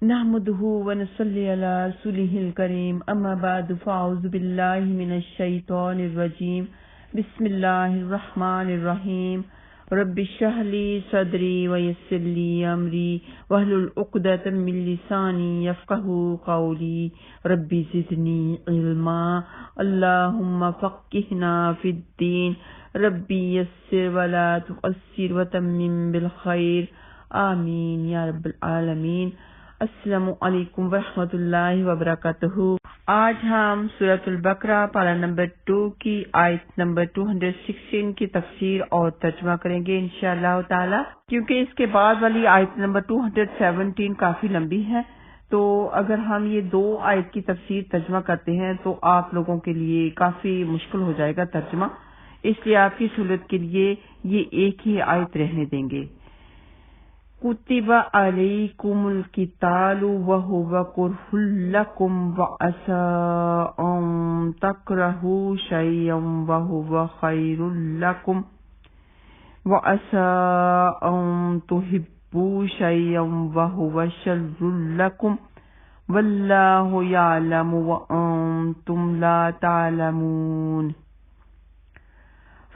نحمده ونصلي على رسوله الكريم اما بعد فاعوذ بالله من الشيطان الرجيم بسم الله الرحمن الرحيم رب اشرح لي صدري ويسر لي امري واحلل عقدة من لساني يفقهوا قولي رب زدني علما اللهم فقهنا في الدين ربي يسر ولا تعسر وتمم بالخير آمین یا رب العالمین۔ السلام علیکم ورحمۃ اللہ وبرکاتہ۔ آج ہم سورۃ البقرہ پارہ نمبر 2 کی آیت نمبر 216 کی تفسیر اور ترجمہ کریں گے انشاءاللہ تعالی، کیونکہ اس کے بعد والی آیت نمبر 217 کافی لمبی ہے، تو اگر ہم یہ 2 آیت کی تفسیر ترجمہ کرتے ہیں تو آپ لوگوں کے لیے کافی مشکل ہو جائے گا ترجمہ، اس لیے آپ کی سہولت کے لیے یہ ایک ہی آیت رہنے دیں گے۔ کتب علیکم القتال وہو کرہ لکم وعسى ان تکرہوا شیئا وہو خیر لکم وعسى ان تحبوا شیئا وہو شر لکم واللہ یعلم وانتم لا تعلمون۔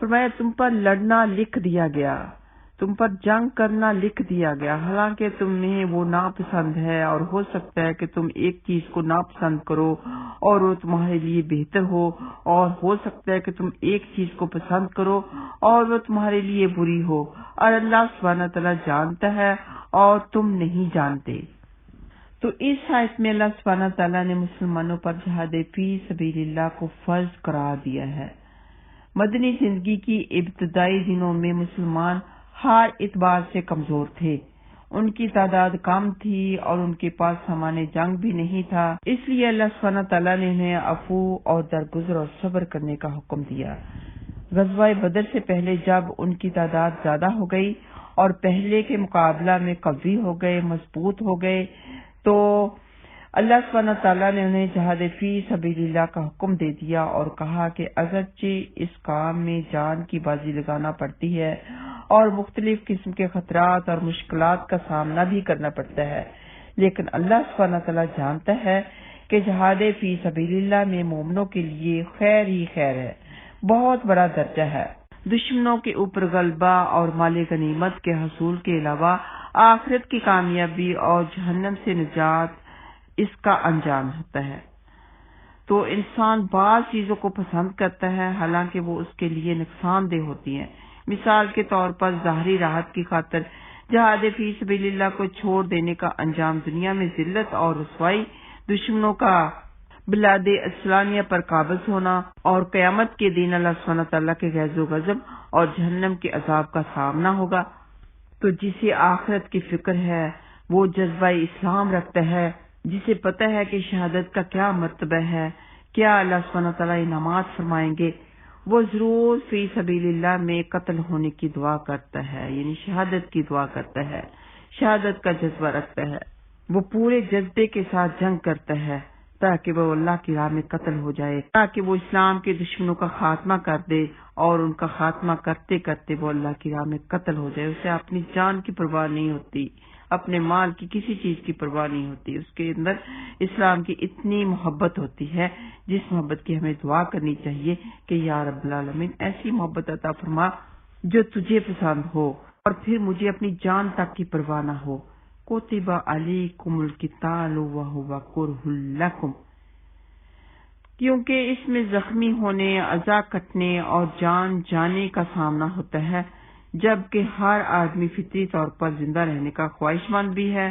فرمایا تم پر لڑنا لکھ دیا گیا، تم پر جنگ کرنا لکھ دیا گیا، حالانکہ تمہیں وہ ناپسند ہے، اور ہو سکتا ہے کہ تم ایک چیز کو ناپسند کرو اور وہ تمہارے لیے بہتر ہو، اور ہو سکتا ہے کہ تم ایک چیز کو پسند کرو اور وہ تمہارے لیے بری ہو، اور اللہ سبحانہ تعالیٰ جانتا ہے اور تم نہیں جانتے۔ تو اس آیت میں اللہ سبحانہ تعالیٰ نے مسلمانوں پر جہاد فی سبیل اللہ کو فرض قرار دیا ہے۔ مدنی زندگی کی ابتدائی دنوں میں مسلمان ہر اعتبار سے کمزور تھے، ان کی تعداد کم تھی اور ان کے پاس سامان جنگ بھی نہیں تھا، اس لیے اللہ سبحانہ تعالیٰ نے انہیں عفو اور درگزر اور صبر کرنے کا حکم دیا۔ غزوہ بدر سے پہلے جب ان کی تعداد زیادہ ہو گئی اور پہلے کے مقابلہ میں قوی ہو گئے، مضبوط ہو گئے، تو اللہ سبحانہ تعالیٰ نے انہیں جہاد فی سبیل اللہ کا حکم دے دیا اور کہا کہ اگرچہ اس کام میں جان کی بازی لگانا پڑتی ہے اور مختلف قسم کے خطرات اور مشکلات کا سامنا بھی کرنا پڑتا ہے، لیکن اللہ سبحانہ تعالیٰ جانتا ہے کہ جہاد فی سبیل اللہ میں مومنوں کے لیے خیر ہی خیر ہے، بہت بڑا درجہ ہے۔ دشمنوں کے اوپر غلبہ اور مال غنیمت کے حصول کے علاوہ آخرت کی کامیابی اور جہنم سے نجات اس کا انجام ہوتا ہے۔ تو انسان بعض چیزوں کو پسند کرتا ہے حالانکہ وہ اس کے لیے نقصان دہ ہوتی ہیں۔ مثال کے طور پر ظاہری راحت کی خاطر جہاد فی سبیل اللہ کو چھوڑ دینے کا انجام دنیا میں ذلت اور رسوائی، دشمنوں کا بلاد اسلامیہ پر قابض ہونا، اور قیامت کے دن اللہ سبحانہ تعالیٰ کے غیظ و غضب اور جہنم کے عذاب کا سامنا ہوگا۔ تو جسے آخرت کی فکر ہے، وہ جذبہ اسلام رکھتا ہے، جسے پتہ ہے کہ شہادت کا کیا مرتبہ ہے، کیا اللہ سبحانہ تعالیٰ انعامات فرمائیں گے، وہ ضرور فی سبیل اللہ میں قتل ہونے کی دعا کرتا ہے، یعنی شہادت کی دعا کرتا ہے، شہادت کا جذبہ رکھتا ہے، وہ پورے جذبے کے ساتھ جنگ کرتا ہے تاکہ وہ اللہ کی راہ میں قتل ہو جائے، تاکہ وہ اسلام کے دشمنوں کا خاتمہ کر دے، اور ان کا خاتمہ کرتے کرتے وہ اللہ کی راہ میں قتل ہو جائے۔ اسے اپنی جان کی پرواہ نہیں ہوتی، اپنے مال کی کسی چیز کی پرواہ نہیں ہوتی، اس کے اندر اسلام کی اتنی محبت ہوتی ہے جس محبت کی ہمیں دعا کرنی چاہیے کہ یا رب العالمین ایسی محبت عطا فرما جو تجھے پسند ہو، اور پھر مجھے اپنی جان تک کی پرواہ نہ ہو۔ کتب علیکم القتال وہو کرہ لکم، کیونکہ اس میں زخمی ہونے، اعضاء کٹنے اور جان جانے کا سامنا ہوتا ہے، جبکہ ہر آدمی فطری طور پر زندہ رہنے کا خواہش مند بھی ہے۔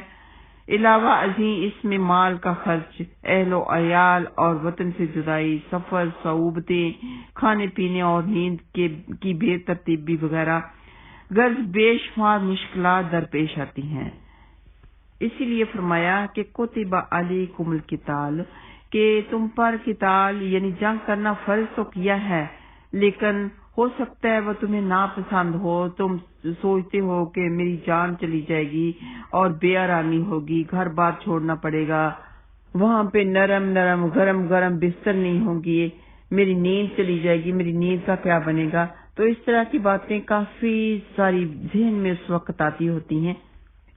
علاوہ ازیں اس میں مال کا خرچ، اہل و عیال اور وطن سے جدائی، سفر، صعوبتیں، کھانے پینے اور نیند کی بے ترتیبی وغیرہ غرض بے شمار مشکلات درپیش آتی ہیں۔ اسی لیے فرمایا کہ کتب علیکم القتال، کہ تم پر قتال یعنی جنگ کرنا فرض تو کیا ہے، لیکن ہو سکتا ہے وہ تمہیں ناپسند ہو، تم سوچتے ہو کہ میری جان چلی جائے گی اور بے آرامی ہوگی، گھر بار چھوڑنا پڑے گا، وہاں پہ نرم نرم گرم گرم بستر نہیں ہوں گی، میری نیند چلی جائے گی، میری نیند کا کیا بنے گا۔ تو اس طرح کی باتیں کافی ساری ذہن میں اس وقت آتی ہوتی ہیں،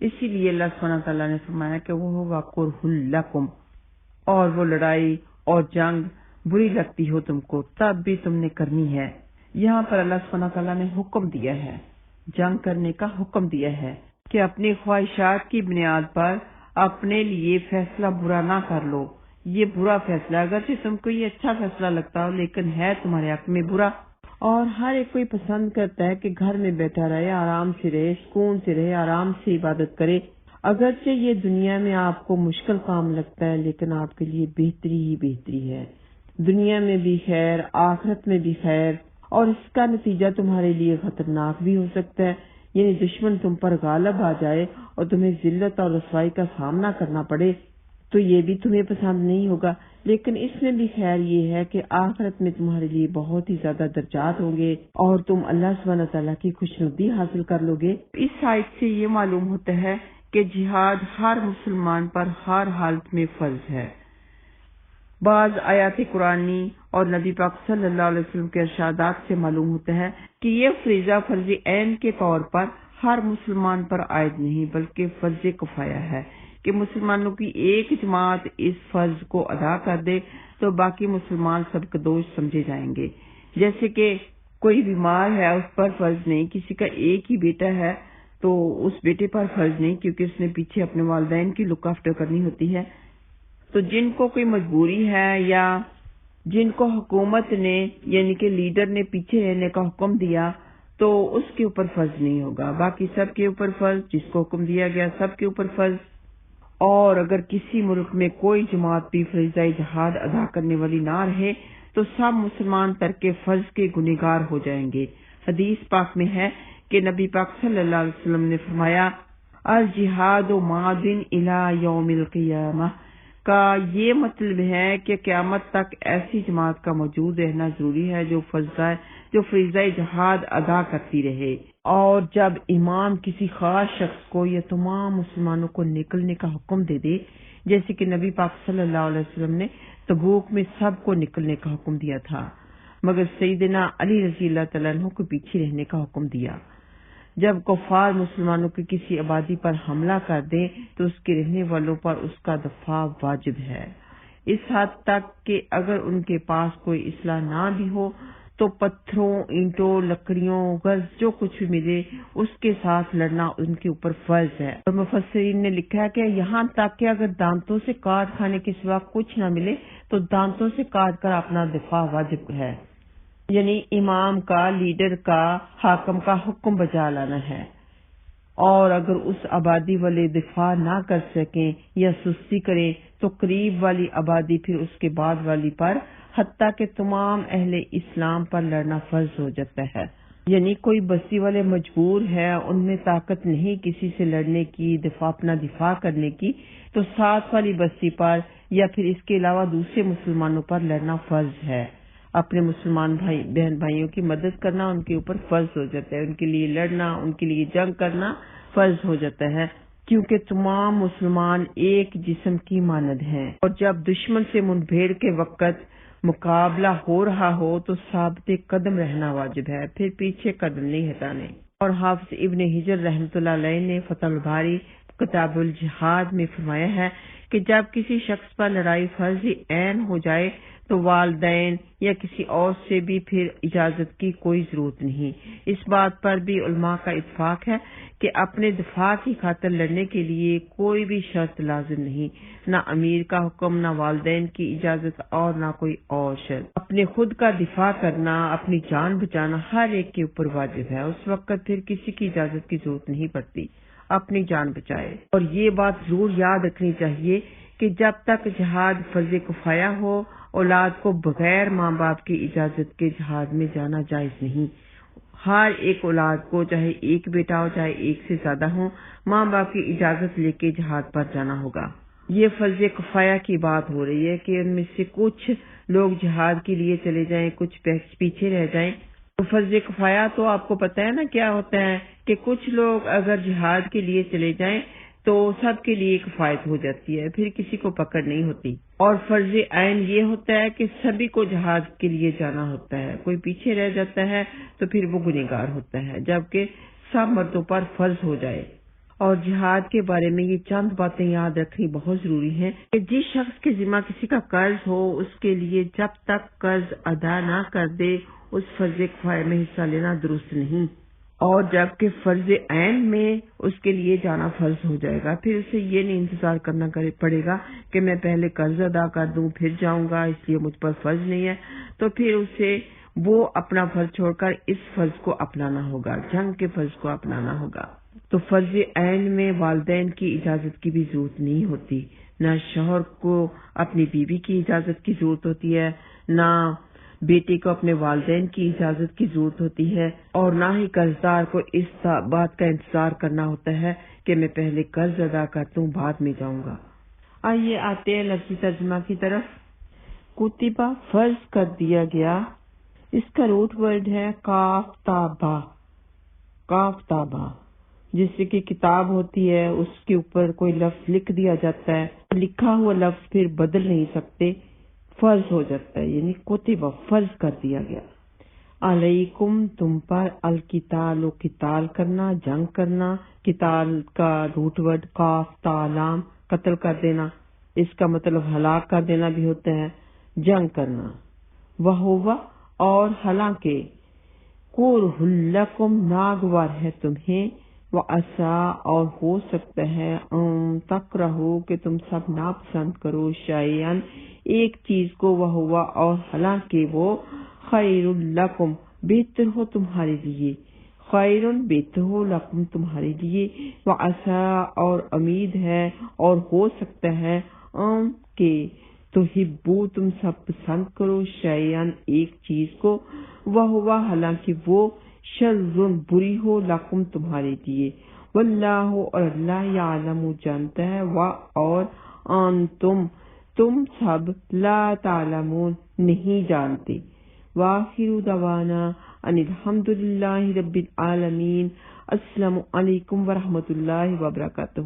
اسی لیے اللہ سبحانہ تعالیٰ نے فرمایا کہ وہ وَقُرْهُ لَكُمْ، اور وہ لڑائی اور جنگ بری لگتی ہو تم کو تب بھی تم نے کرنی ہے۔ یہاں پر اللہ سبحانہ تعالیٰ نے حکم دیا ہے، جنگ کرنے کا حکم دیا ہے کہ اپنی خواہشات کی بنیاد پر اپنے لیے فیصلہ برا نہ کر لو۔ یہ برا فیصلہ، اگرچہ تم کو یہ اچھا فیصلہ لگتا ہو لیکن ہے تمہارے حق میں برا، اور ہر ایک کوئی پسند کرتا ہے کہ گھر میں بیٹھا رہے، آرام سے رہے، سکون سے رہے، آرام سے عبادت کرے۔ اگرچہ یہ دنیا میں آپ کو مشکل کام لگتا ہے لیکن آپ کے لیے بہتری ہی بہتری ہے، دنیا میں بھی خیر، آخرت میں بھی خیر، اور اس کا نتیجہ تمہارے لیے خطرناک بھی ہو سکتا ہے، یعنی دشمن تم پر غالب آ جائے اور تمہیں ذلت اور رسوائی کا سامنا کرنا پڑے تو یہ بھی تمہیں پسند نہیں ہوگا۔ لیکن اس میں بھی خیر یہ ہے کہ آخرت میں تمہارے لیے بہت ہی زیادہ درجات ہوں گے اور تم اللہ سبحانہ تعالیٰ کی خوشنودی حاصل کر لو گے۔ اس آیت سے یہ معلوم ہوتا ہے کہ جہاد ہر مسلمان پر ہر حالت میں فرض ہے۔ بعض آیات قرآنی اور نبی پاک صلی اللہ علیہ وسلم کے ارشادات سے معلوم ہوتا ہے کہ یہ فریضہ فرض عین کے طور پر ہر مسلمان پر عائد نہیں بلکہ فرض کفایہ ہے کہ مسلمانوں کی ایک جماعت اس فرض کو ادا کر دے تو باقی مسلمان سب قدوش سمجھے جائیں گے۔ جیسے کہ کوئی بیمار ہے اس پر فرض نہیں، کسی کا ایک ہی بیٹا ہے تو اس بیٹے پر فرض نہیں کیونکہ اس نے پیچھے اپنے والدین کی لک آفٹر کرنی ہوتی ہے۔ تو جن کو کوئی مجبوری ہے یا جن کو حکومت نے یعنی کہ لیڈر نے پیچھے رہنے کا حکم دیا تو اس کے اوپر فرض نہیں ہوگا، باقی سب کے اوپر فرض، جس کو حکم دیا گیا سب کے اوپر فرض۔ اور اگر کسی ملک میں کوئی جماعت بھی فریضہ جہاد ادا کرنے والی نہ رہے تو سب مسلمان ترک فرض کے گنہگار ہو جائیں گے۔ حدیث پاک میں ہے کہ نبی پاک صلی اللہ علیہ وسلم نے فرمایا الجہاد ماض الی یوم القیامہ کا یہ مطلب ہے کہ قیامت تک ایسی جماعت کا موجود رہنا ضروری ہے جو فریضہ جہاد ادا کرتی رہے، اور جب امام کسی خاص شخص کو یا تمام مسلمانوں کو نکلنے کا حکم دے دے، جیسے کہ نبی پاک صلی اللہ علیہ وسلم نے تبوک میں سب کو نکلنے کا حکم دیا تھا مگر سیدنا علی رضی اللہ تعالیٰ عنہ کو پیچھے رہنے کا حکم دیا۔ جب کفار مسلمانوں کی کسی آبادی پر حملہ کر دیں تو اس کے رہنے والوں پر اس کا دفاع واجب ہے، اس حد تک کہ اگر ان کے پاس کوئی اسلحہ نہ بھی ہو تو پتھروں، اینٹوں، لکڑیوں، غرض جو کچھ بھی ملے اس کے ساتھ لڑنا ان کے اوپر فرض ہے۔ اور مفسرین نے لکھا ہے کہ یہاں تک کہ اگر دانتوں سے کاٹ کھانے کے سوا کچھ نہ ملے تو دانتوں سے کاٹ کر اپنا دفاع واجب ہے، یعنی امام کا، لیڈر کا، حاکم کا حکم بجا لانا ہے۔ اور اگر اس آبادی والے دفاع نہ کر سکیں یا سستی کریں تو قریب والی آبادی پھر اس کے بعد والی پر حتیٰ کہ تمام اہل اسلام پر لڑنا فرض ہو جاتا ہے۔ یعنی کوئی بستی والے مجبور ہے، ان میں طاقت نہیں کسی سے لڑنے کی، اپنا دفاع کرنے کی، تو ساتھ والی بستی پر یا پھر اس کے علاوہ دوسرے مسلمانوں پر لڑنا فرض ہے۔ اپنے مسلمان بہن بھائیوں کی مدد کرنا ان کے اوپر فرض ہو جاتا ہے، ان کے لیے لڑنا، ان کے لیے جنگ کرنا فرض ہو جاتا ہے، کیونکہ تمام مسلمان ایک جسم کی مانند ہیں۔ اور جب دشمن سے منبھیڑ کے وقت مقابلہ ہو رہا ہو تو ثابت قدم رہنا واجب ہے، پھر پیچھے قدم نہیں ہٹانے۔ اور حافظ ابن حجر رحمۃ اللہ علیہ نے فتح الباری کتاب الجہاد میں فرمایا ہے کہ جب کسی شخص پر لڑائی فرض عین ہو جائے تو والدین یا کسی اور سے بھی پھر اجازت کی کوئی ضرورت نہیں۔ اس بات پر بھی علماء کا اتفاق ہے کہ اپنے دفاع کی خاطر لڑنے کے لیے کوئی بھی شرط لازم نہیں، نہ امیر کا حکم، نہ والدین کی اجازت اور نہ کوئی اور شرط۔ اپنے خود کا دفاع کرنا، اپنی جان بچانا ہر ایک کے اوپر واجب ہے، اس وقت پھر کسی کی اجازت کی ضرورت نہیں پڑتی، اپنی جان بچائے۔ اور یہ بات ضرور یاد رکھنی چاہیے کہ جب تک جہاد فرض کفایہ ہو اولاد کو بغیر ماں باپ کی اجازت کے جہاد میں جانا جائز نہیں۔ ہر ایک اولاد کو چاہے ایک بیٹا ہو چاہے ایک سے زیادہ ہو، ماں باپ کی اجازت لے کے جہاد پر جانا ہوگا۔ یہ فرض کفایہ کی بات ہو رہی ہے کہ ان میں سے کچھ لوگ جہاد کے لیے چلے جائیں، کچھ پیچھے رہ جائیں۔ تو فرض کفایہ تو آپ کو پتہ ہے نا کیا ہوتا ہے کہ کچھ لوگ اگر جہاد کے لیے چلے جائیں تو سب کے لیے کفایت ہو جاتی ہے، پھر کسی کو پکڑ نہیں ہوتی۔ اور فرض عین یہ ہوتا ہے کہ سبھی کو جہاد کے لیے جانا ہوتا ہے، کوئی پیچھے رہ جاتا ہے تو پھر وہ گنہگار ہوتا ہے، جبکہ سب مردوں پر فرض ہو جائے۔ اور جہاد کے بارے میں یہ چند باتیں یاد رکھنی بہت ضروری ہیں کہ جس شخص کے ذمہ کسی کا قرض ہو اس کے لیے جب تک قرض ادا نہ کر دے اس فرض کفایہ میں حصہ لینا درست نہیں، اور جبکہ فرض عین میں اس کے لیے جانا فرض ہو جائے گا پھر اسے یہ نہیں انتظار کرنا پڑے گا کہ میں پہلے قرض ادا کر دوں پھر جاؤں گا اس لیے مجھ پر فرض نہیں ہے، تو پھر اسے وہ اپنا فرض چھوڑ کر اس فرض کو اپنانا ہوگا، جنگ کے فرض کو اپنانا ہوگا۔ تو فرض عین میں والدین کی اجازت کی بھی ضرورت نہیں ہوتی، نہ شوہر کو اپنی بیوی کی اجازت کی ضرورت ہوتی ہے، نہ بیٹے کو اپنے والدین کی اجازت کی ضرورت ہوتی ہے، اور نہ ہی قرضدار کو اس بات کا انتظار کرنا ہوتا ہے کہ میں پہلے قرض ادا کرتا ہوں بعد میں جاؤں گا۔ آئیے آتے ہیں لفظی ترجمہ کی طرف۔ کتبہ فرض کر دیا گیا، اس کا روٹ ورڈ ہے کافتابہ، کافتابہ، جس سے کہ کتاب ہوتی ہے اس کے اوپر کوئی لفظ لکھ دیا جاتا ہے، لکھا ہوا لفظ پھر بدل نہیں سکتے، فرض ہو جاتا ہے، یعنی کتبہ فرض کر دیا گیا۔ علیکم تم پر، القتال و قتال کرنا، جنگ کرنا، قتال کا روٹ ورڈ کاف تا لام، قتل کر دینا، اس کا مطلب ہلاک کر دینا بھی ہوتا ہے، جنگ کرنا۔ وہوا اور حالانکہ، کرہ لکم ناگوار ہے تمہیں، وعسیٰ اور ہو سکتا ہے، تکرہو کہ تم سب ناپسند کرو، شیئن ایک چیز کو، وہوا اور حالانکہ وہ، خیر لکم بہتر ہو تمہارے لیے، خیر بہتر ہو لکم تمہارے لیے، وعسیٰ اور امید ہے اور ہو سکتا ہے، کہ تحبو تم سب پسند کرو، شیئن ایک چیز کو، وہوا حالانکہ وہ، شر بری ہو لکم تمہارے لیے، واللہ اور اللہ یعلم جانتا ہے، اور انتم تم سب لا تعلمون نہیں جانتے۔ وآخر دعوانا ان الحمدللہ رب العالمین۔ السلام علیکم ورحمۃ اللہ وبرکاتہ۔